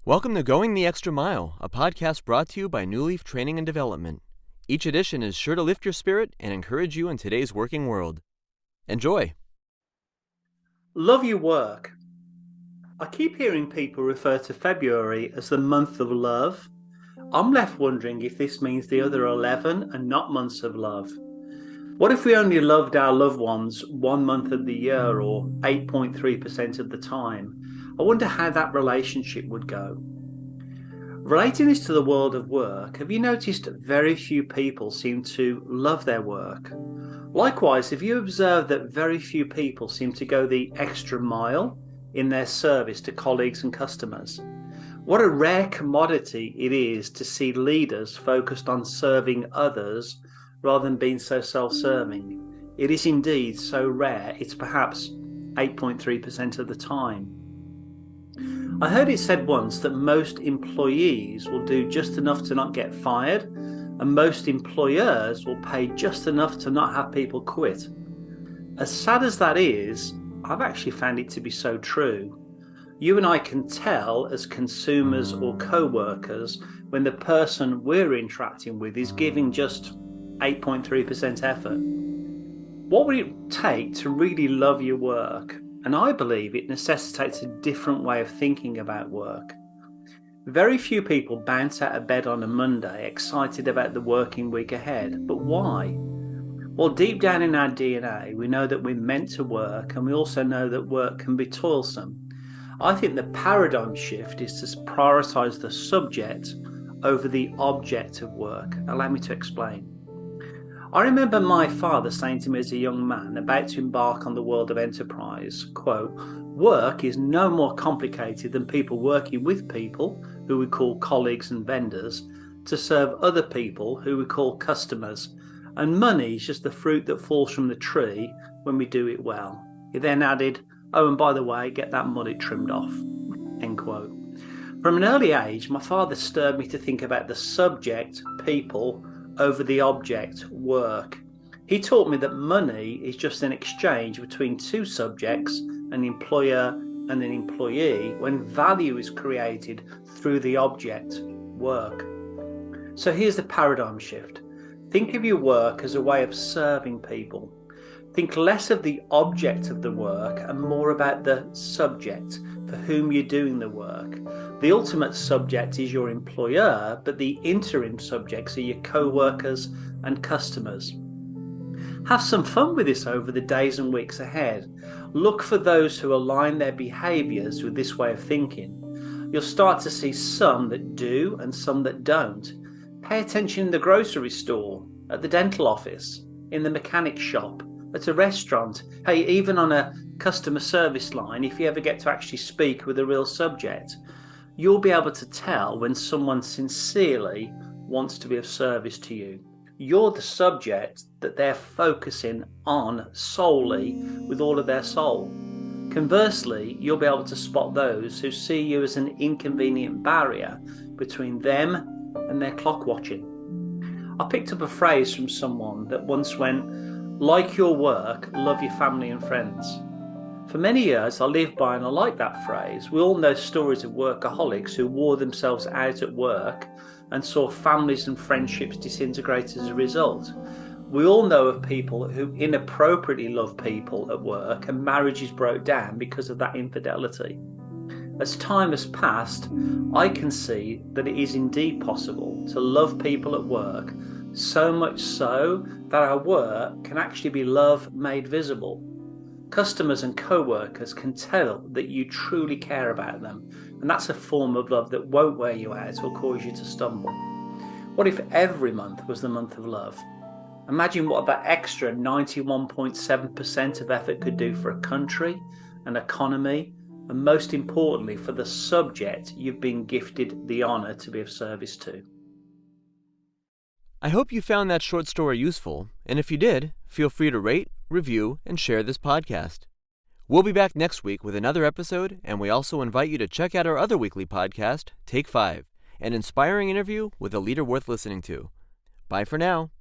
Welcome to Going the Extra Mile, a podcast brought to you by Newleaf Training and Development. Each edition is sure to lift your spirit and encourage you in today's working world. Enjoy. Love your work. I keep hearing people refer to February as the month of love. I'm left wondering if this means the other 11 are not months of love. What if we only loved our loved ones 1 month of the year or 8.3% of the time? I wonder how that relationship would go. Relating this to the world of work, have you noticed very few people seem to love their work? Likewise, have you observed that very few people seem to go the extra mile in their service to colleagues and customers? What a rare commodity it is to see leaders focused on serving others rather than being so self-serving. It is indeed so rare, it's perhaps 8.3% of the time. I heard it said once that most employees will do just enough to not get fired, and most employers will pay just enough to not have people quit. As sad as that is, I've actually found it to be so true. You and I can tell as consumers or co-workers when the person we're interacting with is giving just 8.3% effort. What would it take to really love your work? And I believe it necessitates a different way of thinking about work. Very few people bounce out of bed on a Monday excited about the working week ahead. But why? Well, deep down in our DNA, we know that we're meant to work, and we also know that work can be toilsome. I think the paradigm shift is to prioritise the subject over the object of work. Allow me to explain. I remember my father saying to me as a young man about to embark on the world of enterprise, quote, "Work is no more complicated than people working with people, who we call colleagues and vendors, to serve other people, who we call customers. And money is just the fruit that falls from the tree when we do it well." He then added, "Oh, and by the way, get that mullet trimmed off." End quote. From an early age, my father stirred me to think about the subject, people, over the object, work. He taught me that money is just an exchange between two subjects, an employer and an employee, when value is created through the object, work. So here's the paradigm shift. Think of your work as a way of serving people. Think less of the object of the work and more about the subject for whom you're doing the work. The ultimate subject is your employer, but the interim subjects are your co-workers and customers. Have some fun with this over the days and weeks ahead. Look for those who align their behaviours with this way of thinking. You'll start to see some that do and some that don't. Pay attention in the grocery store, at the dental office, in the mechanic shop, at a restaurant, hey, even on a customer service line. If you ever get to actually speak with a real subject, you'll be able to tell when someone sincerely wants to be of service to you. You're the subject that they're focusing on solely with all of their soul. Conversely, you'll be able to spot those who see you as an inconvenient barrier between them and their clock watching. I picked up a phrase from someone that once went, "Like your work, love your family and friends." For many years I lived by and I like that phrase. We all know stories of workaholics who wore themselves out at work and saw families and friendships disintegrate as a result. We all know of people who inappropriately love people at work and marriages broke down because of that infidelity. As time has passed, I can see that it is indeed possible to love people at work, so much so that our work can actually be love made visible. Customers and co-workers can tell that you truly care about them, and that's a form of love that won't wear you out or cause you to stumble. What if every month was the month of love? Imagine what that extra 91.7% of effort could do for a country, an economy, and most importantly for the subject you've been gifted the honour to be of service to. I hope you found that short story useful, and if you did, feel free to rate, review, and share this podcast. We'll be back next week with another episode, and we also invite you to check out our other weekly podcast, Take 5, an inspiring interview with a leader worth listening to. Bye for now.